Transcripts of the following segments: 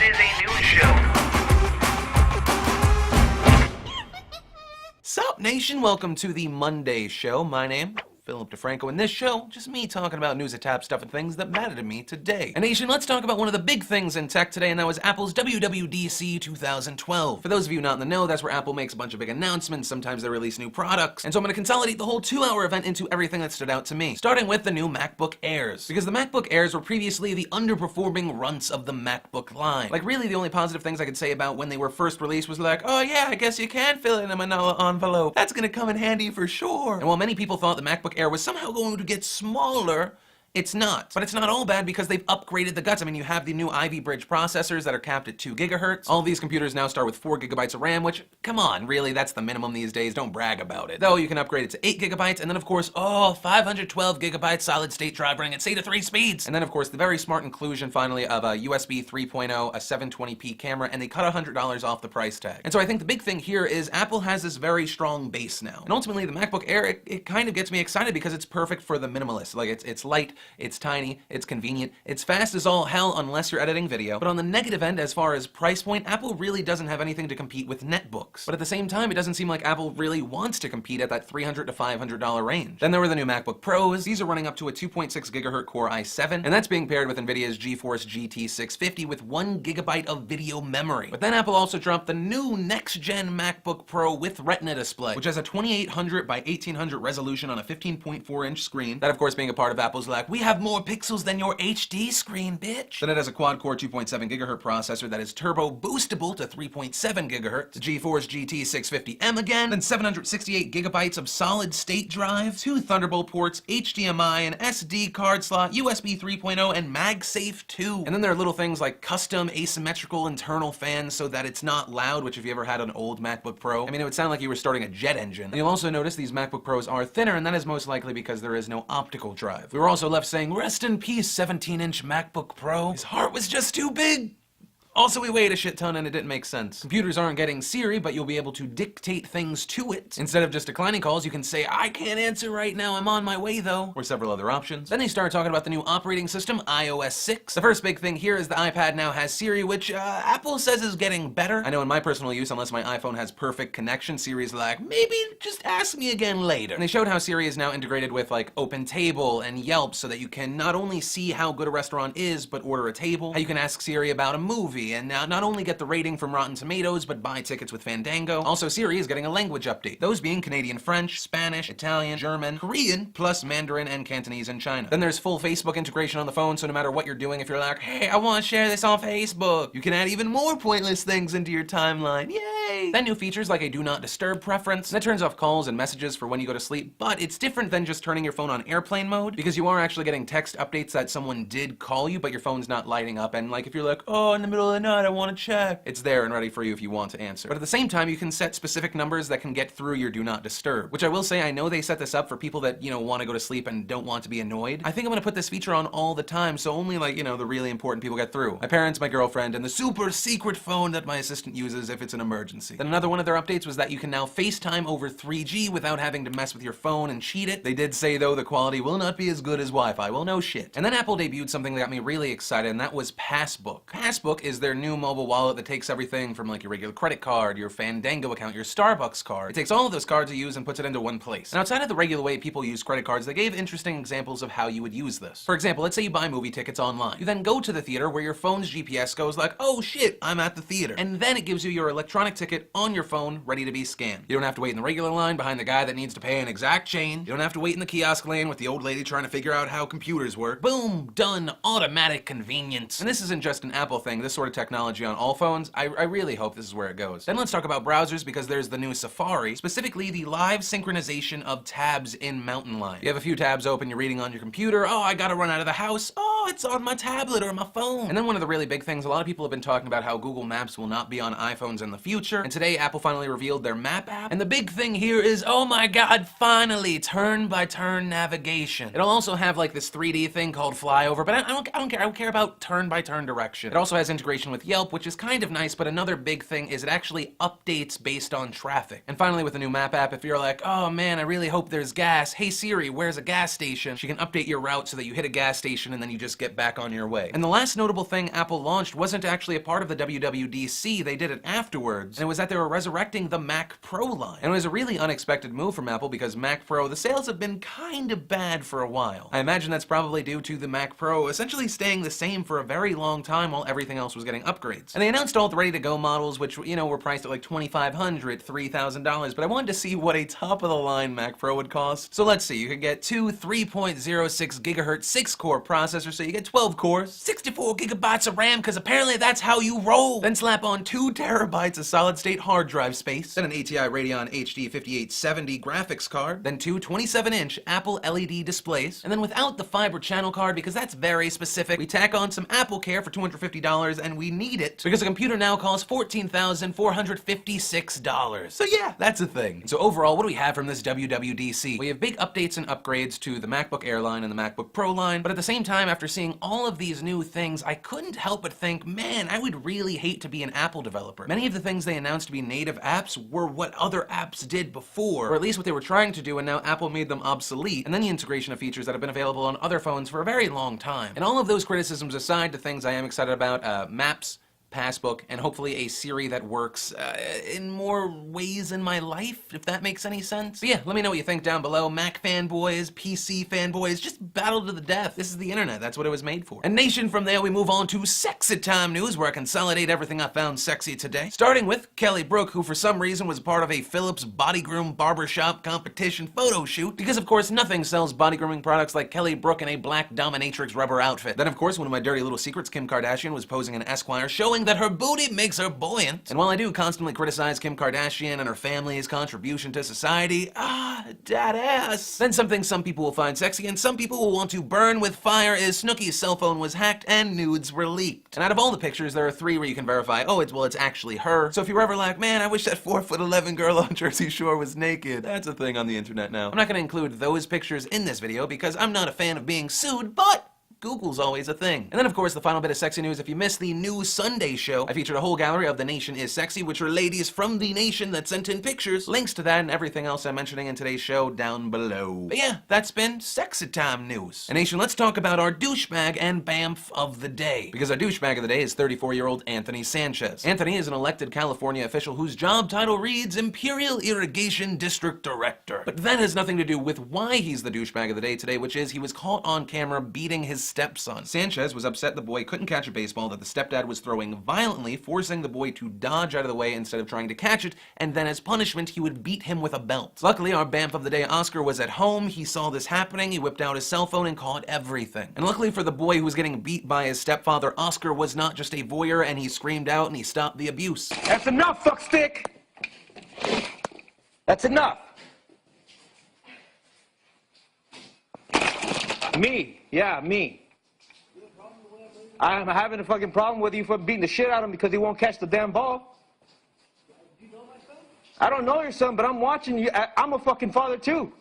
is a news show. Sup, nation? Welcome to the Monday show. My name, Philip DeFranco, and this show, just me talking about news and tap stuff and things that matter to me today. And nation, let's talk about one of the big things in tech today, and that was Apple's WWDC 2012. For those of you not in the know, that's where Apple makes a bunch of big announcements, sometimes they release new products, and so I'm going to consolidate the whole 2-hour event into everything that stood out to me, starting with the new MacBook Airs. Because the MacBook Airs were previously the underperforming runts of the MacBook line. Like, really, the only positive things I could say about when they were first released was like, oh yeah, I guess you can fill it in a manila envelope. That's going to come in handy for sure. And while many people thought the MacBook Air was somehow going to get smaller, it's not. But it's not all bad because they've upgraded the guts. I mean, you have the new Ivy Bridge processors that are capped at 2 gigahertz. All of these computers now start with 4 gigabytes of RAM, which, come on, really, that's the minimum these days. Don't brag about it. Though you can upgrade it to 8 gigabytes, and then of course, 512 gigabytes solid state drive running at say to 3 speeds. And then of course, the very smart inclusion finally of a USB 3.0, a 720p camera, and they cut $100 off the price tag. And so I think the big thing here is Apple has this very strong base now. And ultimately, the MacBook Air, it kind of gets me excited because it's perfect for the minimalist. Like, it's light, it's tiny, it's convenient, it's fast as all hell unless you're editing video. But on the negative end, as far as price point, Apple really doesn't have anything to compete with netbooks. But at the same time, it doesn't seem like Apple really wants to compete at that $300 to $500 range. Then there were the new MacBook Pros. These are running up to a 2.6 gigahertz Core i7, and that's being paired with NVIDIA's GeForce GT 650 with 1 gigabyte of video memory. But then Apple also dropped the new next-gen MacBook Pro with Retina display, which has a 2800 by 1800 resolution on a 15.4-inch screen. That, of course, being a part of Apple's we have more pixels than your HD screen, bitch. Then it has a quad-core 2.7 gigahertz processor that is turbo boostable to 3.7 gigahertz, the GeForce GT 650M again, then 768 gigabytes of solid-state drive, 2 Thunderbolt ports, HDMI, an SD card slot, USB 3.0, and MagSafe 2. And then there are little things like custom asymmetrical internal fans so that it's not loud, which if you ever had an old MacBook Pro, I mean, it would sound like you were starting a jet engine. And you'll also notice these MacBook Pros are thinner, and that is most likely because there is no optical drive. We were also left saying, rest in peace, 17-inch MacBook Pro. His heart was just too big. Also, we weighed a shit ton and it didn't make sense. Computers aren't getting Siri, but you'll be able to dictate things to it. Instead of just declining calls, you can say, I can't answer right now, I'm on my way though, or several other options. Then they start talking about the new operating system, iOS 6. The first big thing here is the iPad now has Siri, which Apple says is getting better. I know in my personal use, unless my iPhone has perfect connection, Siri's like, maybe just ask me again later. And they showed how Siri is now integrated with like OpenTable and Yelp so that you can not only see how good a restaurant is, but order a table, how you can ask Siri about a movie, and now not only get the rating from Rotten Tomatoes, but buy tickets with Fandango. Also, Siri is getting a language update, those being Canadian French, Spanish, Italian, German, Korean, plus Mandarin and Cantonese in China. Then there's full Facebook integration on the phone, so no matter what you're doing, if you're like, hey, I want to share this on Facebook, you can add even more pointless things into your timeline. Yay! Then new features like a do not disturb preference. That turns off calls and messages for when you go to sleep, but it's different than just turning your phone on airplane mode, because you are actually getting text updates that someone did call you, but your phone's not lighting up, and like if you're like, oh, in the middle of the night, I want to check, it's there and ready for you if you want to answer. But at the same time, you can set specific numbers that can get through your do not disturb, which I will say, I know they set this up for people that, want to go to sleep and don't want to be annoyed. I think I'm going to put this feature on all the time, so only the really important people get through. My parents, my girlfriend, and the super secret phone that my assistant uses if it's an emergency. Then another one of their updates was that you can now FaceTime over 3G without having to mess with your phone and cheat it. They did say, though, the quality will not be as good as Wi-Fi. Well, no shit. And then Apple debuted something that got me really excited, and that was Passbook. Passbook is their new mobile wallet that takes everything from like your regular credit card, your Fandango account, your Starbucks card. It takes all of those cards you use and puts it into one place. And outside of the regular way people use credit cards, they gave interesting examples of how you would use this. For example, let's say you buy movie tickets online. You then go to the theater where your phone's GPS goes like, oh shit, I'm at the theater. And then it gives you your electronic ticket on your phone ready to be scanned. You don't have to wait in the regular line behind the guy that needs to pay an exact change. You don't have to wait in the kiosk lane with the old lady trying to figure out how computers work. Boom, done, automatic convenience. And this isn't just an Apple thing, this sort of technology on all phones, I really hope this is where it goes. Then let's talk about browsers because there's the new Safari, specifically the live synchronization of tabs in Mountain Lion. You have a few tabs open, you're reading on your computer, oh, I gotta run out of the house, oh, it's on my tablet or my phone. And then one of the really big things, a lot of people have been talking about how Google Maps will not be on iPhones in the future, and today Apple finally revealed their Map app, and the big thing here is, oh my god, finally, turn-by-turn navigation. It'll also have like this 3D thing called flyover, but I don't care about turn-by-turn direction. It also has integration with Yelp, which is kind of nice, but another big thing is it actually updates based on traffic. And finally, with the new Map app, if you're like, oh man, I really hope there's gas, hey Siri, where's a gas station? She can update your route so that you hit a gas station and then you just just get back on your way. And the last notable thing Apple launched wasn't actually a part of the WWDC, they did it afterwards, and it was that they were resurrecting the Mac Pro line. And it was a really unexpected move from Apple because Mac Pro, the sales have been kind of bad for a while. I imagine that's probably due to the Mac Pro essentially staying the same for a very long time while everything else was getting upgrades. And they announced all the ready-to-go models, which, you know, were priced at like $2,500, $3,000, but I wanted to see what a top-of-the-line Mac Pro would cost. So let's see, you could get two 3.06 gigahertz 6-core processors, so you get 12 cores, 64 gigabytes of RAM, because apparently that's how you roll. Then slap on 2 terabytes of solid-state hard drive space, then an ATI Radeon HD 5870 graphics card, then two 27-inch Apple LED displays, and then without the fiber channel card, because that's very specific, we tack on some Apple Care for $250, and we need it because a computer now costs $14,456. So yeah, that's a thing. So overall, what do we have from this WWDC? We have big updates and upgrades to the MacBook Air line and the MacBook Pro line, but at the same time, after seeing all of these new things, I couldn't help but think, man, I would really hate to be an Apple developer. Many of the things they announced to be native apps were what other apps did before, or at least what they were trying to do, and now Apple made them obsolete, and then the integration of features that have been available on other phones for a very long time. And all of those criticisms aside, the things I am excited about, Maps, Passbook, and hopefully a Siri that works in more ways in my life, if that makes any sense. But yeah, let me know what you think down below. Mac fanboys, PC fanboys, just battle to the death. This is the internet, that's what it was made for. And nation, from there we move on to Sexy Time News, where I consolidate everything I found sexy today. Starting with Kelly Brook, who for some reason was part of a Philips Body Groom Barbershop competition photo shoot, because of course nothing sells body grooming products like Kelly Brook in a black dominatrix rubber outfit. Then of course, one of my dirty little secrets, Kim Kardashian, was posing in Esquire showing that her booty makes her buoyant. And while I do constantly criticize Kim Kardashian and her family's contribution to society, that ass. Then something some people will find sexy and some people will want to burn with fire is Snooki's cell phone was hacked and nudes were leaked. And out of all the pictures, there are 3 where you can verify, oh, it's actually her. So if you're ever like, man, I wish that 4'11" girl on Jersey Shore was naked, that's a thing on the internet now. I'm not gonna include those pictures in this video because I'm not a fan of being sued, but Google's always a thing. And then of course the final bit of sexy news, if you missed the new Sunday show, I featured a whole gallery of The Nation is Sexy, which are ladies from The Nation that sent in pictures. Links to that and everything else I'm mentioning in today's show down below. But yeah, that's been Sexy Time News. And Nation, let's talk about our douchebag and BAMF of the day. Because our douchebag of the day is 34-year-old Anthony Sanchez. Anthony is an elected California official whose job title reads Imperial Irrigation District Director. But that has nothing to do with why he's the douchebag of the day today, which is he was caught on camera beating his stepson. Sanchez was upset the boy couldn't catch a baseball that the stepdad was throwing violently, forcing the boy to dodge out of the way instead of trying to catch it, and then as punishment, he would beat him with a belt. Luckily, our BAMF of the day, Oscar, was at home. He saw this happening, he whipped out his cell phone and caught everything. And luckily for the boy who was getting beat by his stepfather, Oscar was not just a voyeur, and he screamed out and he stopped the abuse. That's enough, fuckstick! That's enough! Me. Yeah, me. I'm having a fucking problem with you for beating the shit out of him because he won't catch the damn ball. Do you know my son? I don't know your son, but I'm watching you. I'm a fucking father too. You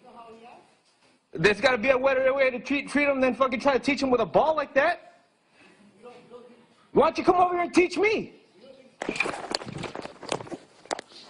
know how he acts? There's got to be a better way to treat him than fucking try to teach him with a ball like that. Why don't you come over here and teach me?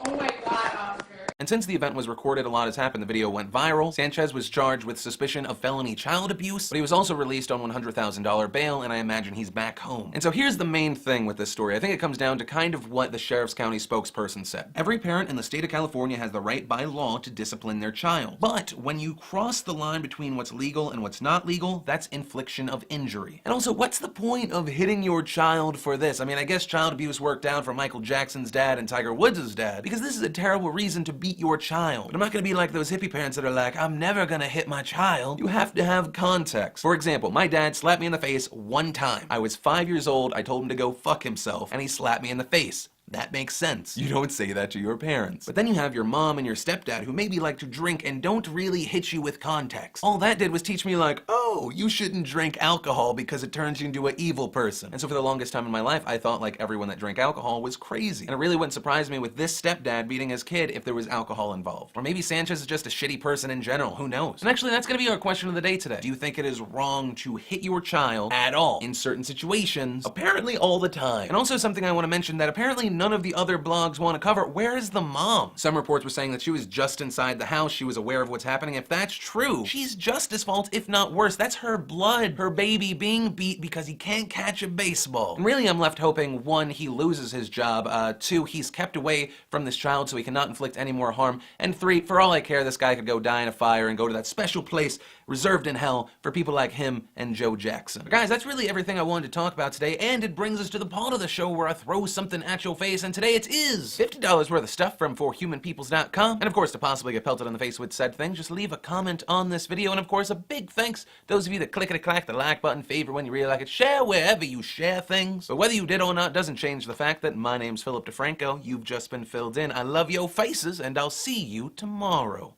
Oh my God, Oscar. And since the event was recorded, a lot has happened. The video went viral. Sanchez was charged with suspicion of felony child abuse, but he was also released on $100,000 bail, and I imagine he's back home. And so here's the main thing with this story. I think it comes down to kind of what the Sheriff's County spokesperson said. Every parent in the state of California has the right by law to discipline their child. But when you cross the line between what's legal and what's not legal, that's infliction of injury. And also, what's the point of hitting your child for this? I mean, I guess child abuse worked out for Michael Jackson's dad and Tiger Woods' dad, because this is a terrible reason to beat your child. But I'm not gonna be like those hippie parents that are like, I'm never gonna hit my child. You have to have context. For example, my dad slapped me in the face one time. I was 5 years old, I told him to go fuck himself, and he slapped me in the face. That makes sense. You don't say that to your parents. But then you have your mom and your stepdad who maybe like to drink and don't really hit you with context. All that did was teach me like, oh, you shouldn't drink alcohol because it turns you into an evil person. And so for the longest time in my life, I thought like everyone that drank alcohol was crazy. And it really wouldn't surprise me with this stepdad beating his kid if there was alcohol involved. Or maybe Sanchez is just a shitty person in general, who knows? And actually, that's gonna be our question of the day today. Do you think it is wrong to hit your child at all in certain situations? Apparently all the time. And also something I wanna mention that apparently none of the other blogs want to cover. Where is the mom? Some reports were saying that she was just inside the house, she was aware of what's happening. If that's true, she's just as fault, if not worse. That's her blood, her baby being beat because he can't catch a baseball. And really, I'm left hoping, one, he loses his job, two, he's kept away from this child so he cannot inflict any more harm, and three, for all I care, this guy could go die in a fire and go to that special place reserved in hell for people like him and Joe Jackson. But guys, that's really everything I wanted to talk about today, and it brings us to the part of the show where I throw something at your face, and today it is $50 worth of stuff from forhumanpeoples.com. And of course, to possibly get pelted on the face with said thing, just leave a comment on this video, and of course, a big thanks to those of you that clickety-clack the like button, favorite when you really like it, share wherever you share things. But whether you did or not doesn't change the fact that my name's Philip DeFranco, you've just been filled in. I love your faces, and I'll see you tomorrow.